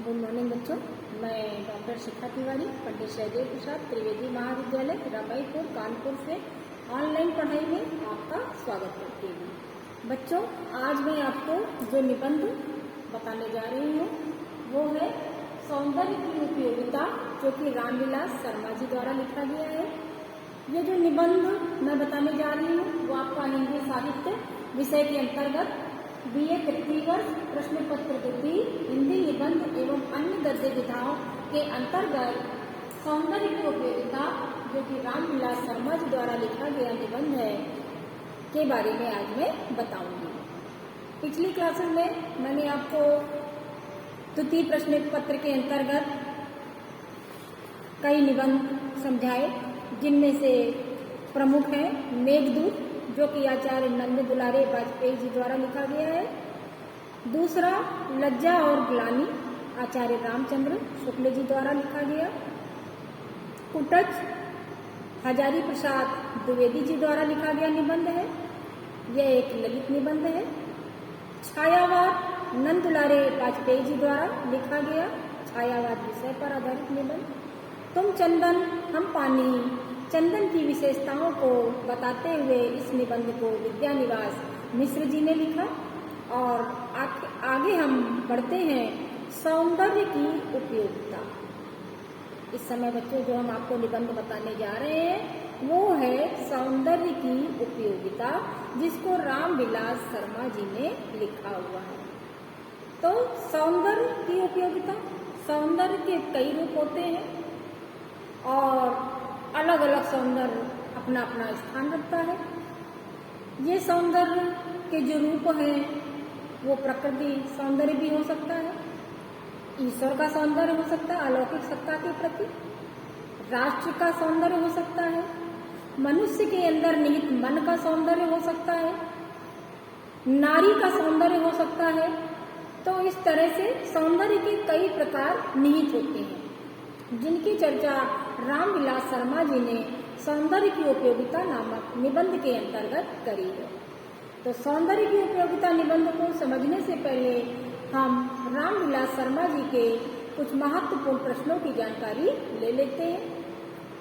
Good morning बच्चों। मैं doctor शिखा तिवारी, पंडित सहदेव प्रसाद त्रिवेदी महाविद्यालय रमईपुर कानपुर से ऑनलाइन पढ़ाई में आपका स्वागत करती हूँ। बच्चों, आज मैं आपको जो निबंध बताने जा रही हूँ वो है सौंदर्य की उपयोगिता, जो कि रामविलास शर्मा जी द्वारा लिखा गया है। ये जो निबंध मैं बताने जा रही हूँ वो आपका हिंदी साहित्य विषय के अंतर्गत BA तृतीय वर्ष प्रश्न पत्र वृत्ति हिंदी निबंध एवं अन्य गद्य विधाओं के अंतर्गत सौंदर्य की उपयोगिता, जो कि रामविलास शर्मा जी द्वारा लिखा गया निबंध है, के बारे में आज मैं बताऊंगी। पिछली क्लासेस में मैंने आपको द्वितीय प्रश्न पत्र के अंतर्गत कई निबंध समझाए, जिनमें से प्रमुख है मेघदूत, जो कि आचार्य नंद दुलारे वाजपेयी जी द्वारा लिखा गया है। दूसरा लज्जा और ग्लानि, आचार्य रामचंद्र शुक्ल जी द्वारा लिखा गया। कुटच हजारी प्रसाद द्विवेदी जी द्वारा लिखा गया निबंध है, यह एक ललित निबंध है। छायावाद नंद दुलारे वाजपेयी जी द्वारा लिखा गया छायावाद विषय पर आधारित निबंध। तुम चंदन हम पानी, चंदन की विशेषताओं को बताते हुए इस निबंध को विद्यानिवास मिश्र जी ने लिखा। और आगे हम बढ़ते हैं सौंदर्य की उपयोगिता। इस समय बच्चों जो हम आपको निबंध बताने जा रहे हैं वो है सौंदर्य की उपयोगिता, जिसको रामविलास शर्मा जी ने लिखा हुआ है। तो सौंदर्य की उपयोगिता, सौंदर्य के कई रूप होते हैं और अलग अलग सौंदर्य अपना अपना स्थान रखता है। ये सौंदर्य के जो रूप हैं वो प्रकृति सौंदर्य भी हो सकता है, ईश्वर का सौंदर्य हो सकता है अलौकिक सत्ता के प्रति, राष्ट्र का सौंदर्य हो सकता है, मनुष्य के अंदर निहित मन का सौंदर्य हो सकता है, नारी का सौंदर्य हो सकता है। तो इस तरह से सौंदर्य के कई प्रकार निहित होते हैं, जिनकी चर्चा रामविलास शर्मा जी ने सौंदर्य की उपयोगिता नामक निबंध के अंतर्गत करी है। तो सौंदर्य की उपयोगिता निबंध को समझने से पहले हम रामविलास शर्मा जी के कुछ महत्वपूर्ण प्रश्नों की जानकारी ले लेते हैं।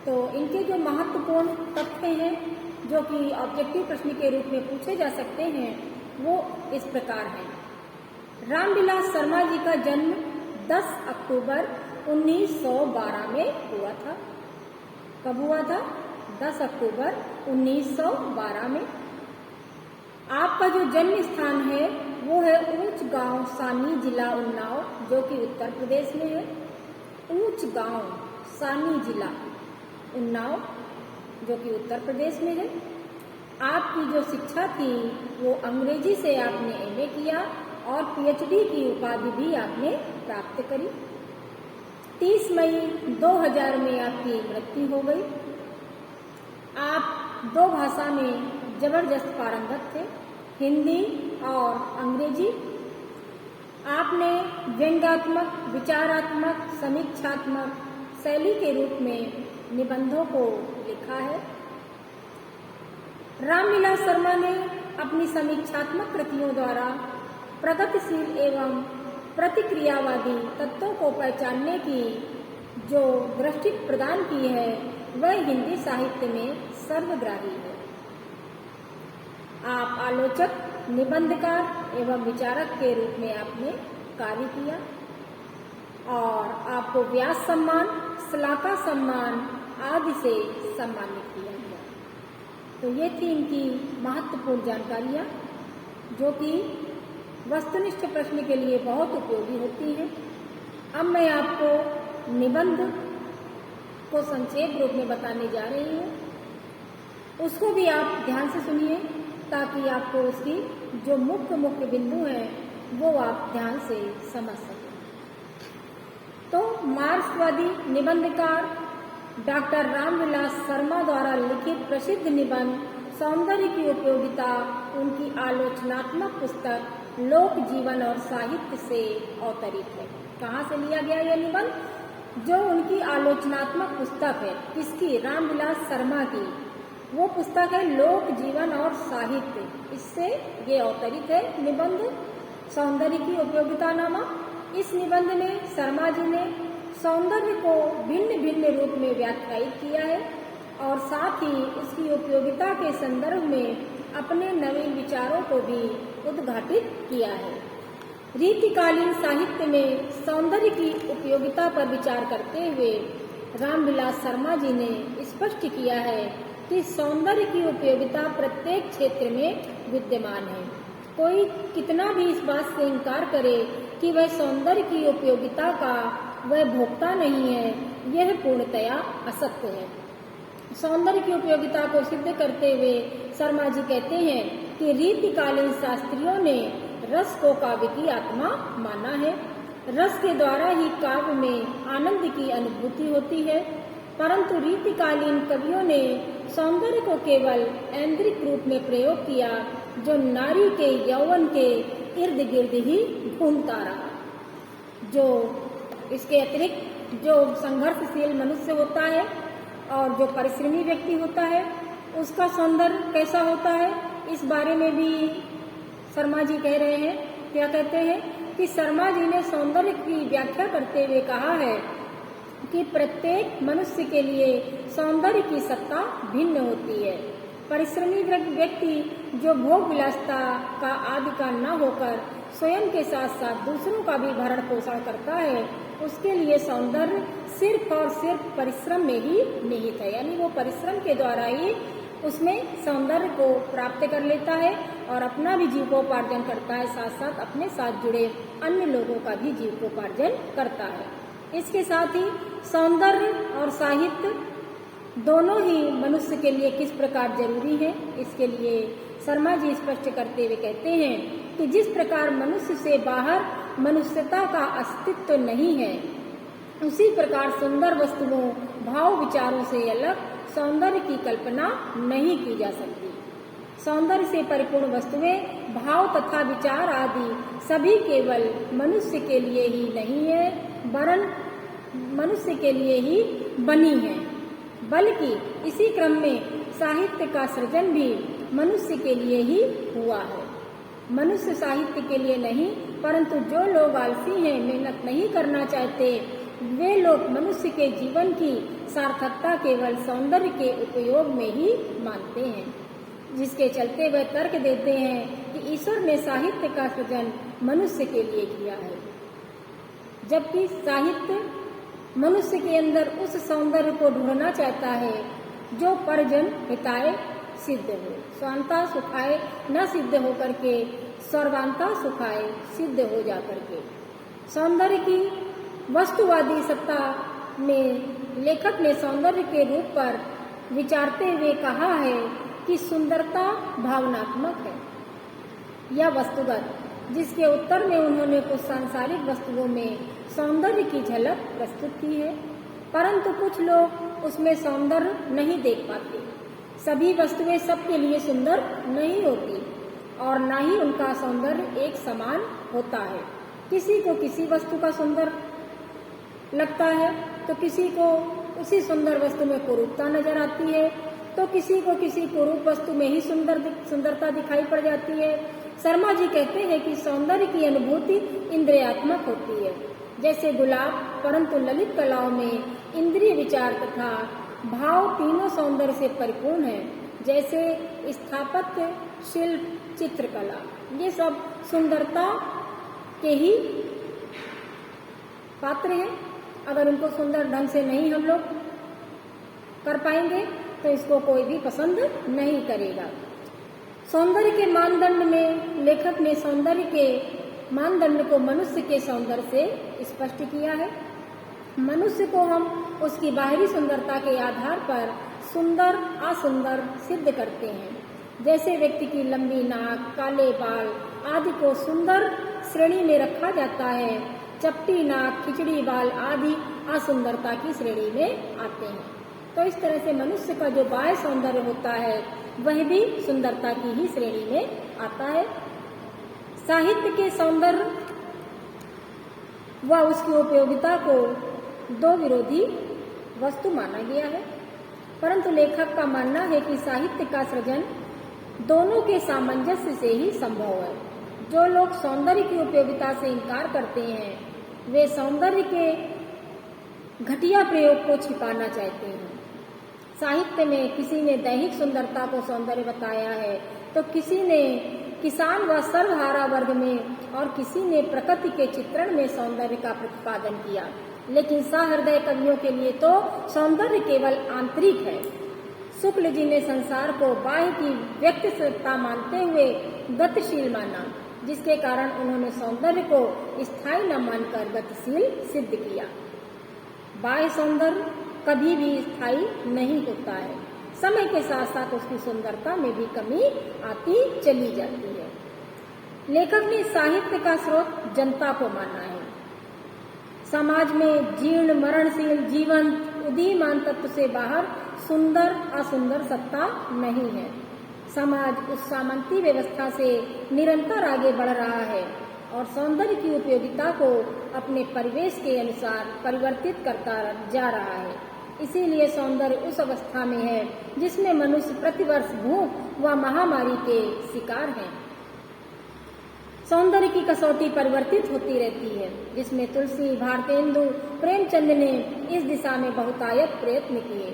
तो इनके जो महत्वपूर्ण तथ्य हैं, जो कि ऑब्जेक्टिव प्रश्न के रूप में पूछे जा सकते हैं, वो इस प्रकार हैं। रामविलास शर्मा जी का जन्म 10 अक्टूबर 1912 में हुआ था। कब हुआ था? 10 अक्टूबर 1912 में। आपका जो जन्म स्थान है वो है ऊंच गांव सानी, जिला उन्नाव, जो कि उत्तर प्रदेश में है। ऊंच गांव सानी, जिला उन्नाव, जो कि उत्तर प्रदेश में है। आपकी जो शिक्षा थी वो अंग्रेजी से आपने MA किया और PhD की उपाधि भी आपने प्राप्त करी। 30 मई 2000 में आपकी मृत्यु हो गई। आप 2 भाषा में जबरदस्त पारंगत थे, हिंदी और अंग्रेजी। आपने व्यंग्यात्मक, विचारात्मक, समीक्षात्मक शैली के रूप में निबंधों को लिखा है। रामविलास शर्मा ने अपनी समीक्षात्मक कृतियों द्वारा प्रगतिशील एवं प्रतिक्रियावादी तत्वों को पहचानने की जो दृष्टि प्रदान की है वह हिंदी साहित्य में सर्वग्राही है। आप आलोचक, निबंधकार एवं विचारक के रूप में आपने कार्य किया और आपको व्यास सम्मान, श्लाका सम्मान आदि से सम्मानित किया गया। तो ये थी इनकी महत्वपूर्ण जानकारियाँ, जो कि वस्तुनिष्ठ प्रश्न के लिए बहुत उपयोगी होती है। अब मैं आपको निबंध को संक्षेप रूप में बताने जा रही हूँ, उसको भी आप ध्यान से सुनिए ताकि आपको उसकी जो मुख्य बिंदु हैं वो आप ध्यान से समझ सकें। तो मार्क्सवादी निबंधकार डॉक्टर रामविलास शर्मा द्वारा लिखित प्रसिद्ध निबंध सौंदर्य की उपयोगिता उनकी आलोचनात्मक पुस्तक लोक जीवन और साहित्य से अवतरित है। कहाँ से लिया गया यह निबंध? जो उनकी आलोचनात्मक पुस्तक है, किसकी? रामविलास शर्मा की। वो पुस्तक है लोक जीवन और साहित्य, इससे ये अवतरित है निबंध सौंदर्य की उपयोगिता नामक। इस निबंध में शर्मा जी ने सौंदर्य को भिन्न भिन्न रूप में व्याख्यायित किया है और साथ ही उसकी उपयोगिता के संदर्भ में अपने नवीन विचारों को भी उद्घाटित किया है। रीतिकालीन साहित्य में सौंदर्य की उपयोगिता पर विचार करते हुए रामविलास शर्मा जी ने स्पष्ट किया है कि सौंदर्य की उपयोगिता प्रत्येक क्षेत्र में विद्यमान है। कोई कितना भी इस बात से इनकार करे कि वह सौंदर्य की उपयोगिता का वह भोक्ता नहीं है, यह पूर्णतया असत्य है। सौंदर्य की उपयोगिता को सिद्ध करते हुए शर्मा जी कहते हैं कि रीतिकालीन शास्त्रियों ने रस को काव्य की आत्मा माना है। रस के द्वारा ही काव्य में आनंद की अनुभूति होती है, परंतु रीतिकालीन कवियों ने सौंदर्य को केवल ऐन्द्रिक रूप में प्रयोग किया, जो नारी के यौवन के इर्द गिर्द ही घूमता रहा। जो इसके अतिरिक्त जो संघर्षशील मनुष्य होता है और जो परिश्रमी व्यक्ति होता है, उसका सौंदर्य कैसा होता है, इस बारे में भी शर्मा जी कह रहे हैं। क्या कहते हैं कि शर्मा जी ने सौंदर्य की व्याख्या करते हुए कहा है कि प्रत्येक मनुष्य के लिए सौंदर्य की सत्ता भिन्न होती है। परिश्रमी व्यक्ति जो भोग विलासता का आदि का न होकर स्वयं के साथ साथ दूसरों का भी भरण पोषण करता है, उसके लिए सौंदर्य सिर्फ और सिर्फ परिश्रम में ही निहित है। यानी वो परिश्रम के द्वारा ही उसमें सौंदर्य को प्राप्त कर लेता है और अपना भी जीविकोपार्जन करता है, साथ साथ अपने साथ जुड़े अन्य लोगों का भी जीविकोपार्जन करता है। इसके साथ ही सौंदर्य और साहित्य दोनों ही मनुष्य के लिए किस प्रकार जरूरी है, इसके लिए शर्मा जी स्पष्ट करते हुए कहते हैं कि जिस प्रकार मनुष्य से बाहर मनुष्यता का अस्तित्व नहीं है, उसी प्रकार सुंदर वस्तुओं, भाव विचारों से अलग सौंदर्य की कल्पना नहीं की जा सकती। सौंदर्य से परिपूर्ण वस्तुएं, भाव तथा विचार आदि सभी केवल मनुष्य के लिए ही नहीं है, वरन मनुष्य के लिए ही बनी है, बल्कि इसी क्रम में साहित्य का सृजन भी मनुष्य के लिए ही हुआ है। मनुष्य साहित्य के लिए नहीं, परंतु जो लोग आलसी हैं, मेहनत नहीं करना चाहते, वे लोग मनुष्य के जीवन की सार्थकता केवल सौंदर्य के उपयोग में ही मानते हैं, जिसके चलते वह तर्क देते हैं कि ईश्वर ने साहित्य का सृजन मनुष्य के लिए किया है, जबकि साहित्य मनुष्य के अंदर उस सौंदर्य को ढूंढना चाहता है जो परजन हिताय सिद्ध हो, स्वांता सुखाय न सिद्ध हो करके सर्वांता सुखाय सिद्ध हो जा करके। सौंदर्य की वस्तुवादी सत्ता में लेखक ने सौंदर्य के रूप पर विचारते हुए कहा है कि सुंदरता भावनात्मक है या वस्तुगत, जिसके उत्तर में उन्होंने कुछ सांसारिक वस्तुओं में सौंदर्य की झलक प्रस्तुत की है, परंतु कुछ लोग उसमें सौंदर्य नहीं देख पाते। सभी वस्तुएं सबके लिए सुंदर नहीं होती और न ही उनका सौंदर्य एक समान होता है। किसी को किसी वस्तु का सुंदर लगता है तो किसी को उसी सुंदर वस्तु में कुरूपता नजर आती है, तो किसी को किसी कुरूप वस्तु में ही सुंदरता दिखाई पड़ जाती है। शर्मा जी कहते हैं कि सौंदर्य की अनुभूति इंद्रियात्मक होती है, जैसे गुलाब, परंतु ललित कलाओं में इंद्रिय विचार तथा भाव तीनों सौंदर्य से परिपूर्ण है, जैसे स्थापत्य, शिल्प, चित्रकला, ये सब सुंदरता के ही पात्र हैं। अगर उनको सुंदर ढंग से नहीं हम लोग कर पाएंगे तो इसको कोई भी पसंद नहीं करेगा। सौंदर्य के मानदंड में लेखक ने सौंदर्य के मानदंड को मनुष्य के सौंदर्य से स्पष्ट किया है। मनुष्य को हम उसकी बाहरी सुंदरता के आधार पर सुंदर असुंदर सिद्ध करते हैं। जैसे व्यक्ति की लंबी नाक, काले बाल आदि को सुंदर श्रेणी में रखा जाता है, चपटी नाक, खिचड़ी बाल आदि असुंदरता की श्रेणी में आते हैं। तो इस तरह से मनुष्य का जो बाह्य सौंदर्य होता है वह भी सुंदरता की ही श्रेणी में आता है। साहित्य के सौंदर्य व उसकी उपयोगिता को दो विरोधी वस्तु माना गया है, परंतु लेखक का मानना है कि साहित्य का सृजन दोनों के सामंजस्य से ही संभव है। जो लोग सौंदर्य की उपयोगिता से इनकार करते हैं वे सौंदर्य के घटिया प्रयोग को छिपाना चाहते हैं। साहित्य में किसी ने दैहिक सुंदरता को सौंदर्य बताया है, तो किसी ने किसान व सर्वहारा वर्ग में और किसी ने प्रकृति के चित्रण में सौंदर्य का प्रतिपादन किया। लेकिन सहृदय कवियों के लिए तो सौंदर्य केवल आंतरिक है। शुक्ल जी ने संसार को बाह्य की व्यक्ति सत्ता मानते हुए गतिशील माना, जिसके कारण उन्होंने सौंदर्य को स्थायी न मानकर गतिशील सिद्ध किया। बाह्य सौंदर्य कभी भी स्थायी नहीं होता है, समय के साथ साथ उसकी सुंदरता में भी कमी आती चली जाती है। लेखक ने साहित्य का स्रोत जनता को माना है। समाज में जीर्ण मरणशील जीवन उदीयमान तत्व से बाहर सुंदर असुंदर सत्ता नहीं है। समाज उस सामंती व्यवस्था से निरंतर आगे बढ़ रहा है और सौंदर्य की उपयोगिता को अपने परिवेश के अनुसार परिवर्तित करता जा रहा है। इसीलिए सौंदर्य उस अवस्था में है जिसमें मनुष्य प्रतिवर्ष भूख व महामारी के शिकार हैं। सौंदर्य की कसौटी परिवर्तित होती रहती है, जिसमें तुलसी, भारतेंदु, प्रेमचंद ने इस दिशा में बहुतायत प्रयत्न किए,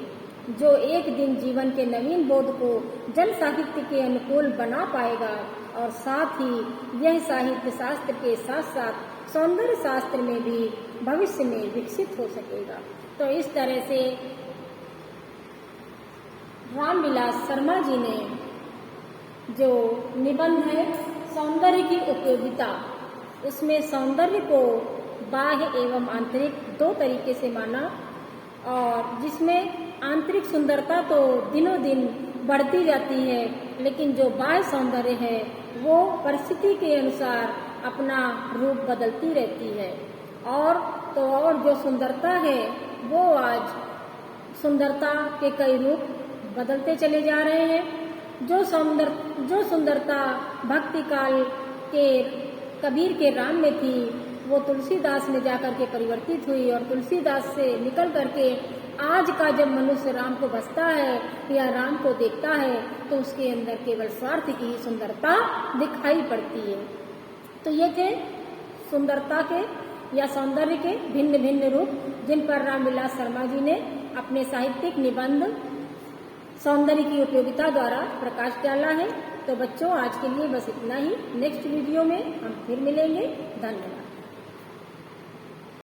जो एक दिन जीवन के नवीन बोध को जन साहित्य के अनुकूल बना पाएगा और साथ ही यह साहित्य शास्त्र के साथ साथ सौंदर्य शास्त्र में भी भविष्य में विकसित हो सकेगा। तो इस तरह से रामविलास शर्मा जी ने जो निबंध है सौंदर्य की उपयोगिता, उसमें सौंदर्य को बाह्य एवं आंतरिक दो तरीके से माना, और जिसमें आंतरिक सुंदरता तो दिनों दिन बढ़ती जाती है, लेकिन जो बाह्य सौंदर्य है वो परिस्थिति के अनुसार अपना रूप बदलती रहती है। और जो सुंदरता है वो आज सुंदरता के कई रूप बदलते चले जा रहे हैं। जो सुंदरता भक्ति काल के कबीर के राम में थी, वो तुलसीदास में जाकर के परिवर्तित हुई, और तुलसीदास से निकल करके आज का जब मनुष्य राम को भजता है या राम को देखता है तो उसके अंदर केवल स्वार्थ की ही सुंदरता दिखाई पड़ती है। तो ये थे सुंदरता के या सौंदर्य के भिन्न भिन्न रूप, जिन पर रामविलास शर्मा जी ने अपने साहित्यिक निबंध सौंदर्य की उपयोगिता द्वारा प्रकाश डाला है। तो बच्चों, आज के लिए बस इतना ही। नेक्स्ट वीडियो में हम फिर मिलेंगे। धन्यवाद।